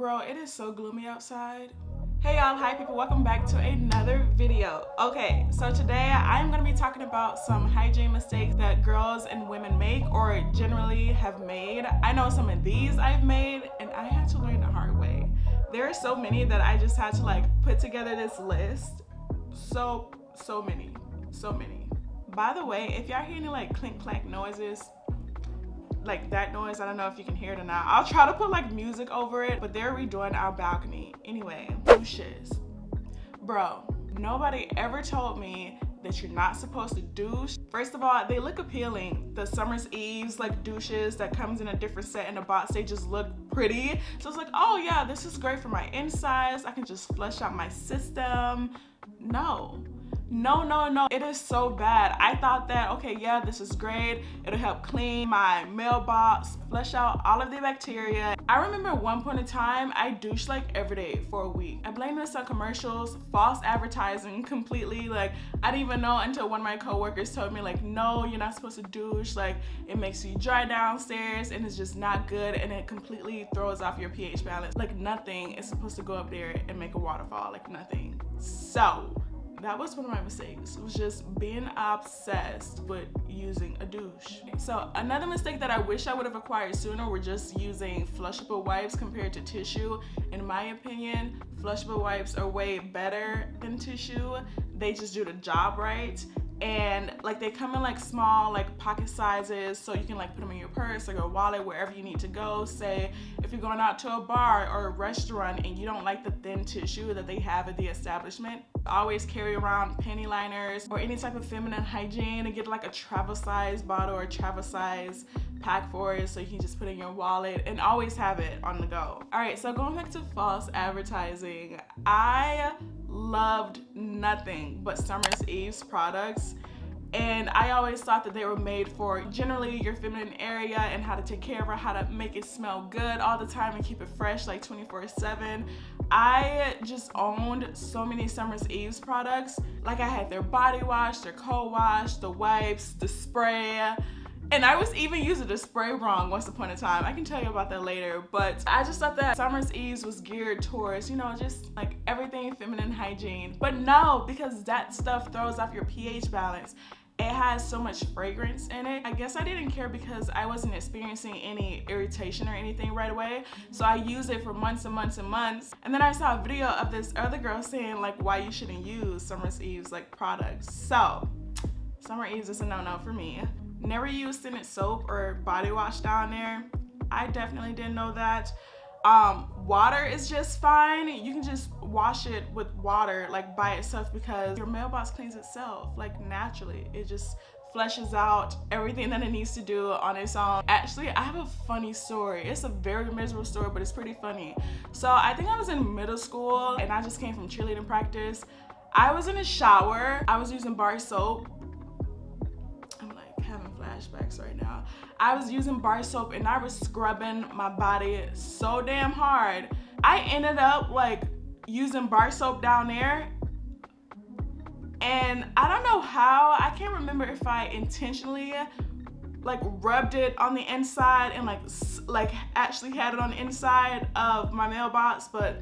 Bro, it is so gloomy outside. Hey y'all, hi people, welcome back to another video. Okay, so today I'm gonna be talking about some hygiene mistakes that girls and women make or generally have made. I know some of these I've made and I had to learn the hard way. There are so many that I just had to like put together this list. So many. By the way, if y'all hear any like clink clack noises, like that noise, I don't know if you can hear it or not. I'll try to put like music over it, but they're redoing our balcony. Anyway, douches. Bro, nobody ever told me that you're not supposed to douche. First of all, they look appealing. The Summer's Eves like douches that comes in a different set in a box, they just look pretty. So it's like, oh yeah, this is great for my insides. I can just flush out my system. No, it is so bad. I thought that, okay, yeah, this is great. It'll help clean my mailbox, flush out all of the bacteria. I remember at one point in time, I douched like every day for a week. I blamed this on commercials, false advertising completely. Like, I didn't even know until one of my coworkers told me like, no, you're not supposed to douche. Like, it makes you dry downstairs and it's just not good and it completely throws off your pH balance. Like, nothing is supposed to go up there and make a waterfall, like nothing. So, that was one of my mistakes. It was just being obsessed with using a douche. So another mistake that I wish I would have acquired sooner were just using flushable wipes compared to tissue. In my opinion, flushable wipes are way better than tissue. They just do the job right. And like they come in like small like pocket sizes, so you can like put them in your purse or your wallet wherever you need to go. Say if you're going out to a bar or a restaurant and you don't like the thin tissue that they have at the establishment, always carry around panty liners or any type of feminine hygiene and get like a travel size bottle or travel size pack for it so you can just put it in your wallet and always have it on the go. All right, so going back to false advertising, I loved nothing but Summer's Eve's products, and I always thought that they were made for generally your feminine area and how to take care of her, how to make it smell good all the time and keep it fresh like 24/7. I just owned so many Summer's Eve's products. Like I had their body wash, their co-wash, the wipes, the spray. And I was even using the spray wrong once upon a time. I can tell you about that later, but I just thought that Summer's Eve's was geared towards, you know, just like everything feminine hygiene. But no, because that stuff throws off your pH balance. It has so much fragrance in it. I guess I didn't care because I wasn't experiencing any irritation or anything right away. So I used it for months and months and months. And then I saw a video of this other girl saying like why you shouldn't use Summer's Eve's like products. So Summer Eve's is a no-no for me. Never use scented soap or body wash down there. I definitely didn't know that. Water is just fine. You can just wash it with water like by itself because your mailbox cleans itself like naturally. It just flushes out everything that it needs to do on its own. Actually, I have a funny story. It's a very miserable story, but it's pretty funny. So I think I was in middle school and I just came from cheerleading practice. I was in a shower. I was using bar soap. Having flashbacks right now. I was using bar soap and I was scrubbing my body so damn hard. I ended up like using bar soap down there and I don't know how, I can't remember if I intentionally like rubbed it on the inside and like actually had it on the inside of my mailbox, but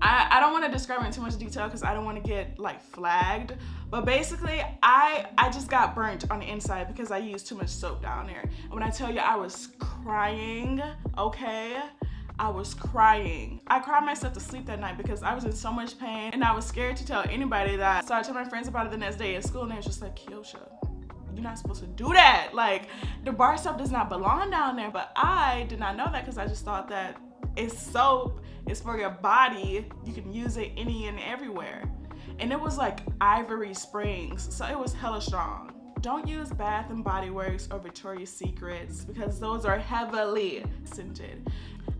I don't want to describe it in too much detail because I don't want to get like flagged. But basically, I just got burnt on the inside because I used too much soap down there. And when I tell you I was crying, okay? I was crying. I cried myself to sleep that night because I was in so much pain and I was scared to tell anybody that. So I told my friends about it the next day at school and they were just like, Kiosha, you're not supposed to do that. Like, the bar soap does not belong down there. But I did not know that because I just thought that it's soap, it's for your body, you can use it any and everywhere. And it was like Ivory Springs, so it was hella strong. Don't use Bath and Body Works or Victoria's Secrets because those are heavily scented.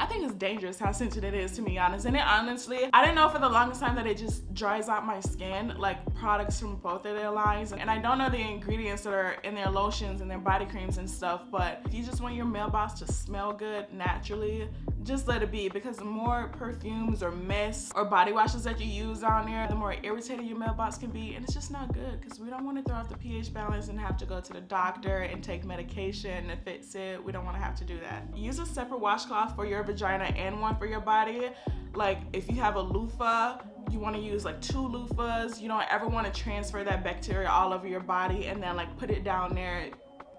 I think it's dangerous how scented it is, to be honest. And honestly, I didn't know for the longest time that it just dries out my skin, like products from both of their lines. And I don't know the ingredients that are in their lotions and their body creams and stuff, but if you just want your mailbox to smell good naturally, just let it be, because the more perfumes or mist or body washes that you use down there, the more irritated your mailbox can be, and it's just not good, because we don't want to throw off the pH balance and have to go to the doctor and take medication to fix it. We don't want to have to do that. Use a separate washcloth for your vagina and one for your body. Like if you have a loofah, you want to use like 2 loofahs. You don't ever want to transfer that bacteria all over your body and then like put it down there.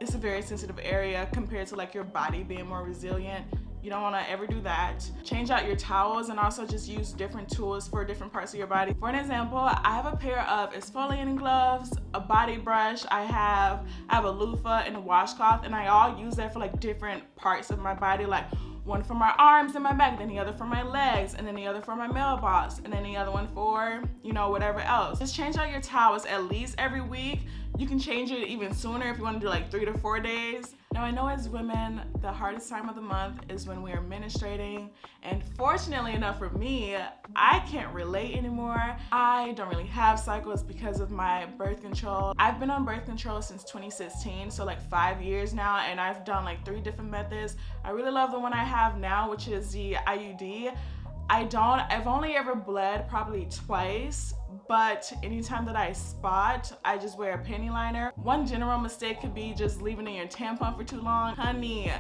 It's a very sensitive area compared to like your body being more resilient. You don't want to ever do that. Change out your towels and also just use different tools for different parts of your body. For an example, I have a pair of exfoliating gloves, a body brush, I have a loofah and a washcloth, and I all use that for like different parts of my body, like one for my arms and my back, then the other for my legs, and then the other for my mailbox, and then the other one for, you know, whatever else. Just change out your towels at least every week. You can change it even sooner if you want to do like 3 to 4 days. Now I know as women, the hardest time of the month is when we are menstruating, and fortunately enough for me, I can't relate anymore. I don't really have cycles because of my birth control. I've been on birth control since 2016, so like 5 years now, and I've done like 3 different methods. I really love the one I have now, which is the IUD. I've only ever bled probably twice, but anytime that I spot, I just wear a panty liner. One general mistake could be just leaving in your tampon for too long. Honey,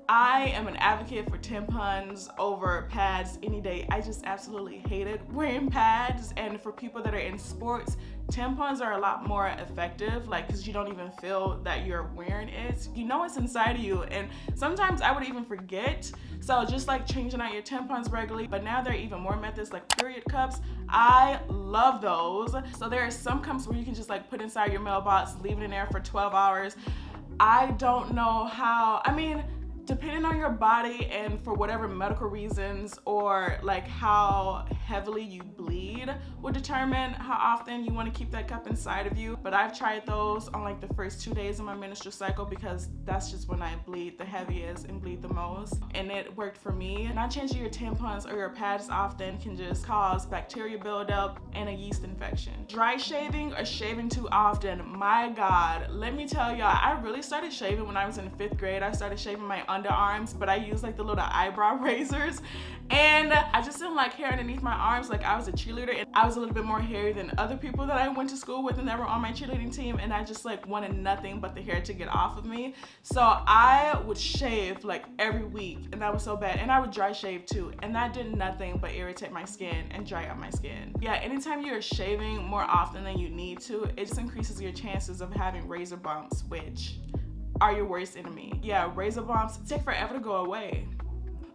I am an advocate for tampons over pads any day. I just absolutely hated wearing pads, and for people that are in sports, tampons are a lot more effective, like, because you don't even feel that you're wearing it. You know it's inside of you, and sometimes I would even forget. So just like changing out your tampons regularly, but now there are even more methods like period cups. I love those. So there are some cups where you can just like put inside your mailbox, leave it in there for 12 hours. I don't know how, I mean, depending on your body and for whatever medical reasons or like how heavily you bleed will determine how often you want to keep that cup inside of you. But I've tried those on like the first 2 days of my menstrual cycle because that's just when I bleed the heaviest and bleed the most, and it worked for me. Not changing your tampons or your pads often can just cause bacteria buildup and a yeast infection. Dry shaving or shaving too often, my God, let me tell y'all, I really started shaving when I was in 5th grade. I started shaving my underarms, but I used like the little eyebrow razors, and I just didn't like hair underneath my arms. Like I was a cheerleader and I was a little bit more hairy than other people that I went to school with and that were on my cheerleading team, and I just like wanted nothing but the hair to get off of me. So I would shave like every week, and that was so bad. And I would dry shave too, and that did nothing but irritate my skin and dry out my skin. Yeah, anytime you're shaving more often than you need to, it just increases your chances of having razor bumps, which are your worst enemy. Yeah, razor bumps take forever to go away.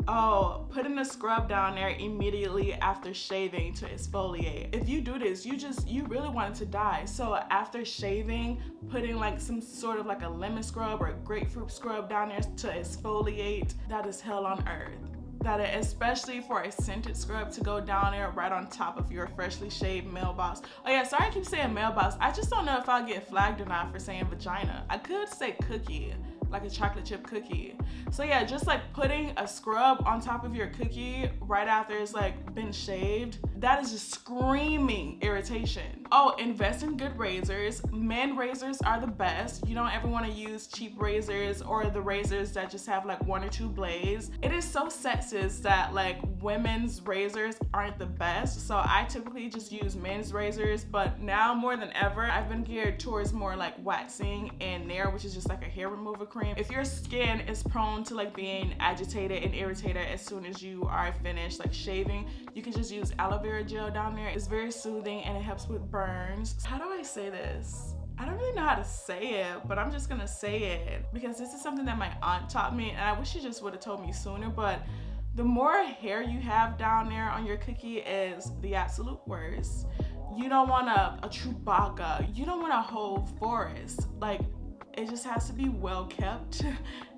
Oh, putting a scrub down there immediately after shaving to exfoliate. If you do this, you really want it to die. So after shaving, putting like some sort of like a lemon scrub or a grapefruit scrub down there to exfoliate, that is hell on earth. That is, especially for a scented scrub to go down there right on top of your freshly shaved mailbox. Oh yeah, sorry I keep saying mailbox. I just don't know if I'll get flagged or not for saying vagina. I could say cookie, like a chocolate chip cookie. So yeah, just like putting a scrub on top of your cookie right after it's like been shaved, that is just screaming irritation. Oh, invest in good razors. Men razors are the best. You don't ever want to use cheap razors or the razors that just have like 1 or 2 blades. It is so sexist that like women's razors aren't the best. So I typically just use men's razors, but now more than ever, I've been geared towards more like waxing and Nair, which is just like a hair removal cream. If your skin is prone to like being agitated and irritated as soon as you are finished like shaving, you can just use aloe vera gel down there. It's very soothing and it helps with burns. How do I say this? I don't really know how to say it, but I'm just gonna say it because this is something that my aunt taught me, and I wish she just would have told me sooner. But the more hair you have down there on your cookie is the absolute worst. You don't want a Chewbacca. You don't want a whole forest. Like, it just has to be well kept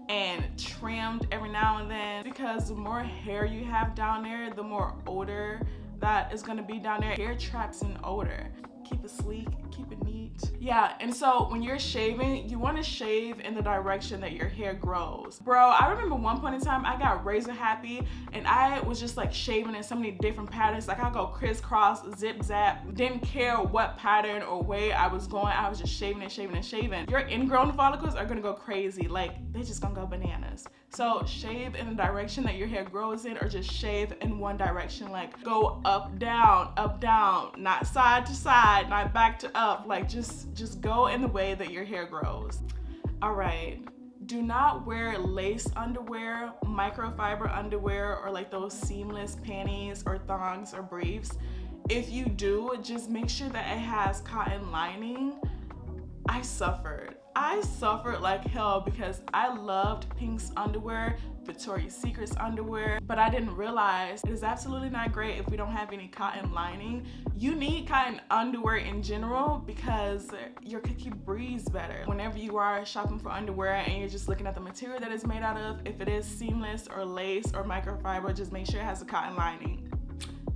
and trimmed every now and then, because the more hair you have down there, the more odor that is going to be down there. Hair traps in odor. keep it sleek, keep it neat. Yeah, and so when you're shaving, you want to shave in the direction that your hair grows. Bro, I remember one point in time I got razor happy and I was just like shaving in so many different patterns. Like I go crisscross, zip zap, didn't care what pattern or way I was going. I was just shaving and shaving and shaving. Your ingrown follicles are gonna go crazy. Like they just gonna go bananas. So shave in the direction that your hair grows in, or just shave in one direction. Like go up, down, not side to side, not back to up. Like just go in the way that your hair grows. All right. Do not wear lace underwear, microfiber underwear, or like those seamless panties or thongs or briefs. If you do, just make sure that it has cotton lining. I suffered like hell because I loved Pink's underwear, Victoria's Secret's underwear, but I didn't realize it is absolutely not great if we don't have any cotton lining. You need cotton underwear in general because your cookie breathes better. Whenever you are shopping for underwear and you're just looking at the material that it's made out of, if it is seamless or lace or microfiber, just make sure it has a cotton lining.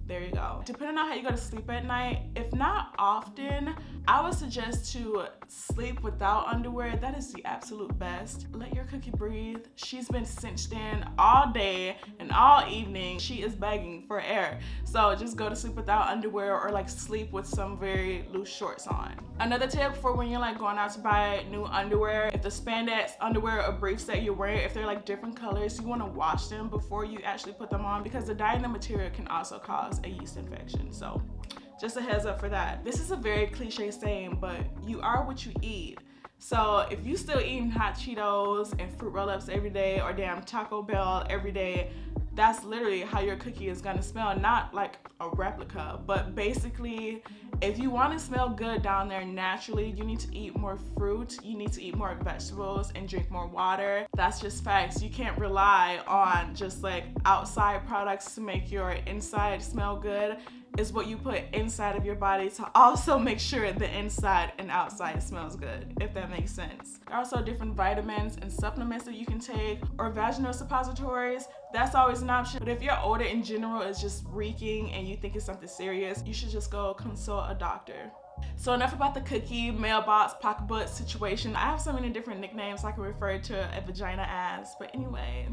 There you go. Depending on how you go to sleep at night, if not often, I would suggest to sleep without underwear. That is the absolute best. Let your cookie breathe. She's been cinched in all day and all evening. She is begging for air. So just go to sleep without underwear, or like sleep with some very loose shorts on. Another tip for when you're like going out to buy new underwear, if the spandex underwear or briefs that you're wearing, if they're like different colors, you want to wash them before you actually put them on, because the dye in the material can also cause a yeast infection. So just a heads up for that. This is a very cliche saying, but you are what you eat. So if you still eating hot Cheetos and fruit roll-ups every day, or damn Taco Bell every day, that's literally how your cookie is gonna smell. Not like a replica, but basically if you want to smell good down there naturally, you need to eat more fruit, you need to eat more vegetables, and drink more water. That's just facts. You can't rely on just like outside products to make your inside smell good. Is what you put inside of your body to also make sure the inside and outside smells good, if that makes sense. There are also different vitamins and supplements that you can take, or vaginal suppositories. That's always an option. But if your odor in general is just reeking and you think it's something serious, you should just go consult a doctor. So enough about the cookie, mailbox, pocketbook situation. I have so many different nicknames I can refer to a vagina as. But anyway,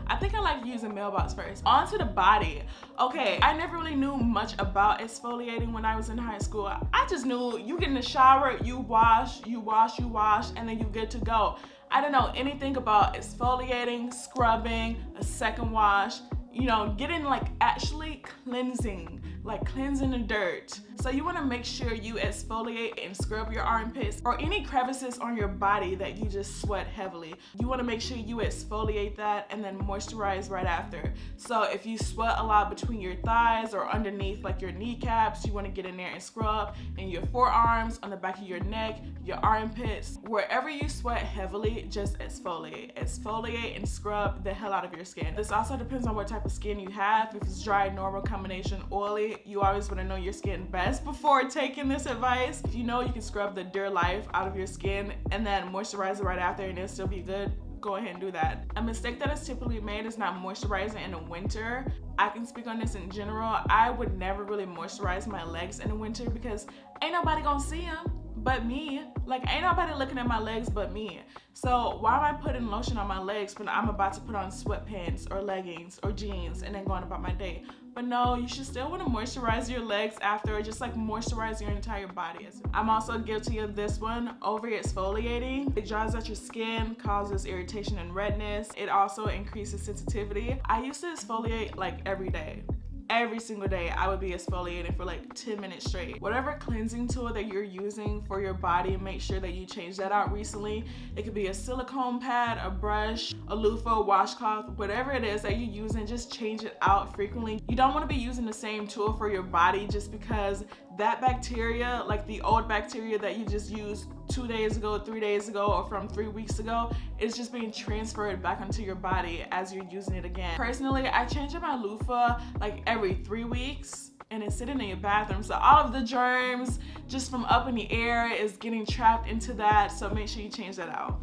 I think I like using mailbox first. On to the body. Okay, I never really knew much about exfoliating when I was in high school. I just knew you get in the shower, you wash, and then you're good to go. I didn't know anything about exfoliating, scrubbing, a second wash, you know, getting like actually cleansing the dirt. So you want to make sure you exfoliate and scrub your armpits or any crevices on your body that you just sweat heavily. You want to make sure you exfoliate that and then moisturize right after. So if you sweat a lot between your thighs or underneath like your kneecaps, you want to get in there and scrub. And your forearms, on the back of your neck, your armpits, wherever you sweat heavily, just exfoliate. Exfoliate and scrub the hell out of your skin. This also depends on what type of skin you have. If it's dry, normal, combination, oily, you always want to know your skin best before taking this advice. If you know you can scrub the dear life out of your skin and then moisturize it right after and it'll still be good, go ahead and do that. A mistake that is typically made is not moisturizing in the winter. I can speak on this in general. I would never really moisturize my legs in the winter because ain't nobody gonna see them but me. Like, ain't nobody looking at my legs but me. So why am I putting lotion on my legs when I'm about to put on sweatpants or leggings or jeans and then going about my day? But no, you should still want to moisturize your legs after, just like moisturize your entire body. I'm also guilty of this one, over exfoliating. It dries out your skin, causes irritation and redness. It also increases sensitivity. I used to exfoliate like every day. Every single day I would be exfoliating for like 10 minutes straight. Whatever cleansing tool that you're using for your body, make sure that you change that out recently. It could be a silicone pad, a brush, a loofah, washcloth, whatever it is that you're using, just change it out frequently. You don't want to be using the same tool for your body just because that bacteria, like the old bacteria that you just used 2 days ago, 3 days ago, or from 3 weeks ago, is just being transferred back into your body as you're using it again. Personally, I change up my loofah like every 3 weeks and it's sitting in your bathroom. So all of the germs just from up in the air is getting trapped into that. So make sure you change that out.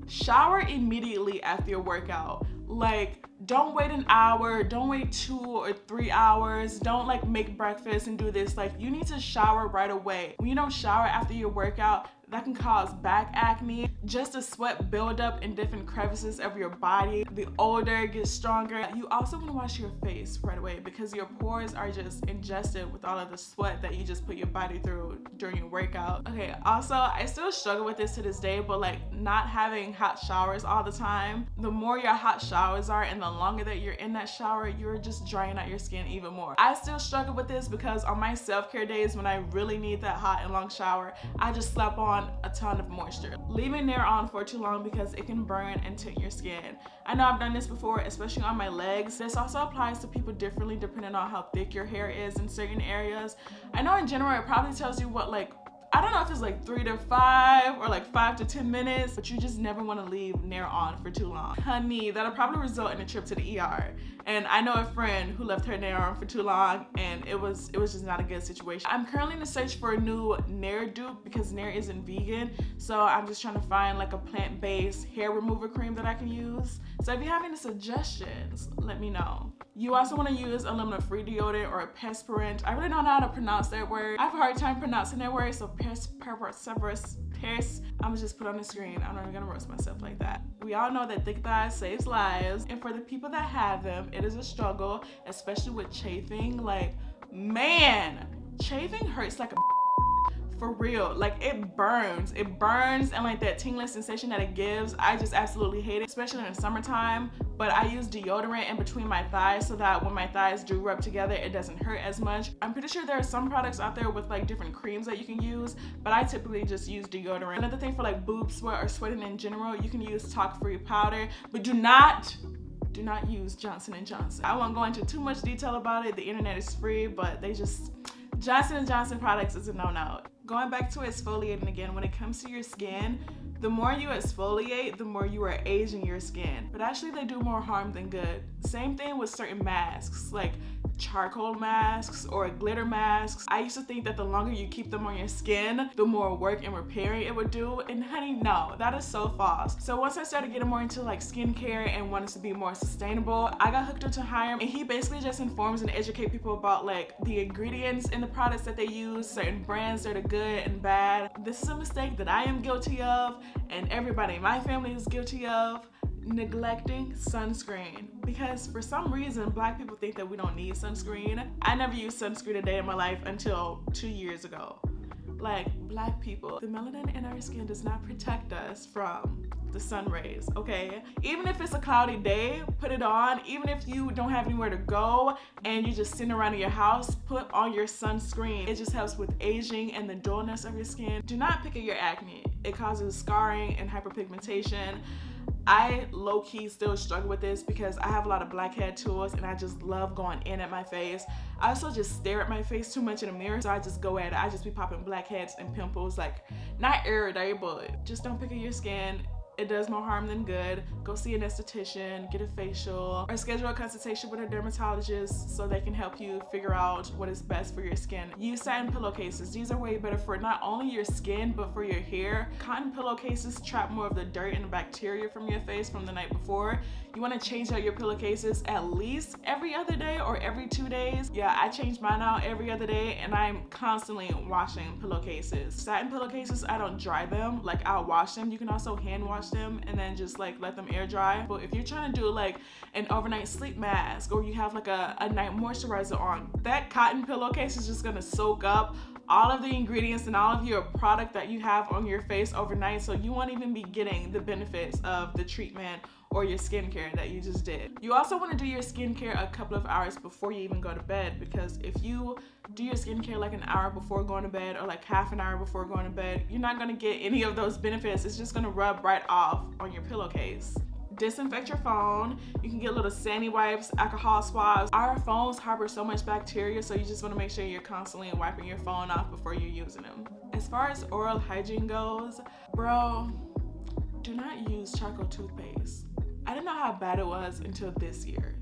Shower immediately after your workout. Like, don't wait an hour, don't wait 2 or 3 hours, don't like make breakfast and do this. Like, you need to shower right away. When you don't shower after your workout, that can cause back acne, just a sweat buildup in different crevices of your body. The odor gets stronger. You also want to wash your face right away because your pores are just ingested with all of the sweat that you just put your body through during your workout. Okay, also, I still struggle with this to this day, but like not having hot showers all the time. The more your hot showers are and the longer that you're in that shower, you're just drying out your skin even more. I still struggle with this because on my self-care days when I really need that hot and long shower, I just slap on a ton of moisture. Leaving Nair on for too long because it can burn and tint your skin. I know I've done this before, especially on my legs. This also applies to people differently depending on how thick your hair is in certain areas. I know in general it probably tells you what, like, I don't know if it's like 3 to 5 or like 5 to 10 minutes, but you just never want to leave Nair on for too long. Honey, that'll probably result in a trip to the ER. And I know a friend who left her Nair on for too long and it was just not a good situation. I'm currently in the search for a new Nair dupe because Nair isn't vegan. So I'm just trying to find like a plant-based hair remover cream that I can use. So if you have any suggestions, let me know. You also want to use aluminum-free deodorant or a perspirant. I really don't know how to pronounce that word. I have a hard time pronouncing that word, so I'm just put on the screen. I'm not even gonna roast myself like that. We all know that thick thighs saves lives, and for the people that have them, it is a struggle, especially with chafing. Like, man, chafing hurts like a for real. Like, it burns and like that tingling sensation that it gives, I just absolutely hate it, especially in the summertime. But I use deodorant in between my thighs so that when my thighs do rub together, it doesn't hurt as much. I'm pretty sure there are some products out there with like different creams that you can use, but I typically just use deodorant. Another thing for like boob sweat or sweating in general, you can use talc-free powder, but do not use Johnson & Johnson. I won't go into too much detail about it. The internet is free, but they just, Johnson & Johnson products is a no-no. Going back to exfoliating again, when it comes to your skin, the more you exfoliate, the more you are aging your skin. But actually they do more harm than good. Same thing with certain masks, like charcoal masks or glitter masks. I used to think that the longer you keep them on your skin, the more work and repairing it would do. And honey, no, that is so false. So once I started getting more into like skincare and wanted to be more sustainable, I got hooked up to Hygiene, and he basically just informs and educates people about like the ingredients in the products that they use, certain brands that are good and bad. This is a mistake that I am guilty of, and everybody in my family is guilty of. Neglecting sunscreen, because for some reason Black people think that we don't need sunscreen. I never used sunscreen a day in my life until 2 years ago. Like, Black people, the melanin in our skin does not protect us from the sun rays, okay? Even if it's a cloudy day, put it on. Even if you don't have anywhere to go and you're just sitting around in your house, put on your sunscreen. It just helps with aging and the dullness of your skin. Do not pick at your acne. It causes scarring and hyperpigmentation. I low-key still struggle with this because I have a lot of blackhead tools and I just love going in at my face. I also just stare at my face too much in the mirror, so I just go at it. I just be popping blackheads and pimples, like, not every day, but just don't pick at your skin. It does more harm than good. Go see an esthetician, get a facial, or schedule a consultation with a dermatologist so they can help you figure out what is best for your skin. Use satin pillowcases. These are way better for not only your skin, but for your hair. Cotton pillowcases trap more of the dirt and bacteria from your face from the night before. You want to change out your pillowcases at least every other day or every 2 days. Yeah, I change mine out every other day, and I'm constantly washing pillowcases. Satin pillowcases, I don't dry them. Like, I'll wash them. You can also hand wash them and then just like let them air dry. But if you're trying to do like an overnight sleep mask, or you have like a night moisturizer on, that cotton pillowcase is just gonna soak up all of the ingredients and all of your product that you have on your face overnight, so you won't even be getting the benefits of the treatment or your skincare that you just did. You also want to do your skincare a couple of hours before you even go to bed, because if you do your skincare like an hour before going to bed or like half an hour before going to bed, you're not going to get any of those benefits. It's just going to rub right off on your pillowcase. Disinfect your phone. You can get little sandy wipes, alcohol swabs. Our phones harbor so much bacteria, so you just want to make sure you're constantly wiping your phone off before you're using them. As far as oral hygiene goes, bro, do not use charcoal toothpaste. I didn't know how bad it was until this year.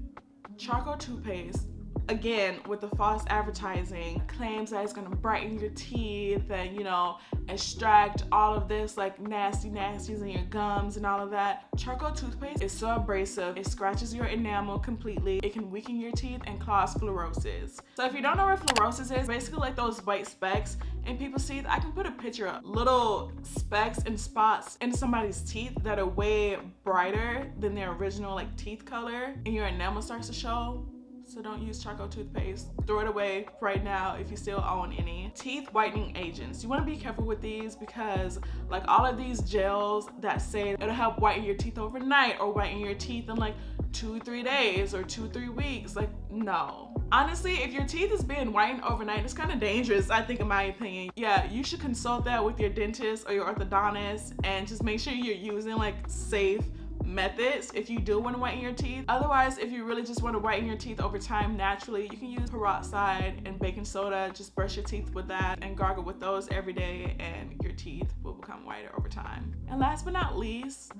Charcoal toothpaste, again, with the false advertising, claims that it's gonna brighten your teeth and, you know, extract all of this like nasties in your gums and all of that. Charcoal toothpaste is so abrasive, it scratches your enamel completely, it can weaken your teeth and cause fluorosis. So if you don't know what fluorosis is, basically like those white specks in people's teeth. I can put a picture of little specks and spots in somebody's teeth that are way brighter than their original like teeth color, and your enamel starts to show. So don't use charcoal toothpaste. Throw it away right now if you still own any. Teeth whitening agents. You want to be careful with these because like all of these gels that say it'll help whiten your teeth overnight or whiten your teeth in like 2-3 days or 2-3 weeks, like no. Honestly, if your teeth is being whitened overnight, it's kind of dangerous, I think, in my opinion. Yeah, you should consult that with your dentist or your orthodontist and just make sure you're using like safe methods if you do want to whiten your teeth. Otherwise, if you really just want to whiten your teeth over time naturally, you can use peroxide and baking soda. Just brush your teeth with that and gargle with those every day, and your teeth will become whiter over time. And last but not least,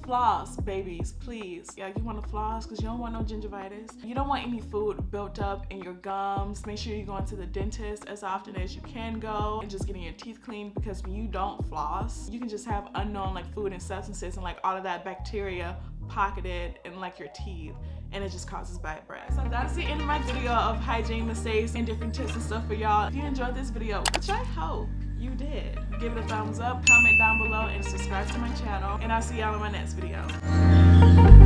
floss, babies, please. Yeah, you want to floss because you don't want no gingivitis. You don't want any food built up in your gums. Make sure you're going to the dentist as often as you can go and just getting your teeth cleaned, because when you don't floss, you can just have unknown like food and substances and like all of that bacteria pocketed in like your teeth, and it just causes bad breath. So that's the end of my video of hygiene mistakes and different tips and stuff for y'all. If you enjoyed this video, which I hope you did, give it a thumbs up, comment down below, and subscribe to my channel, and I'll see y'all in my next video.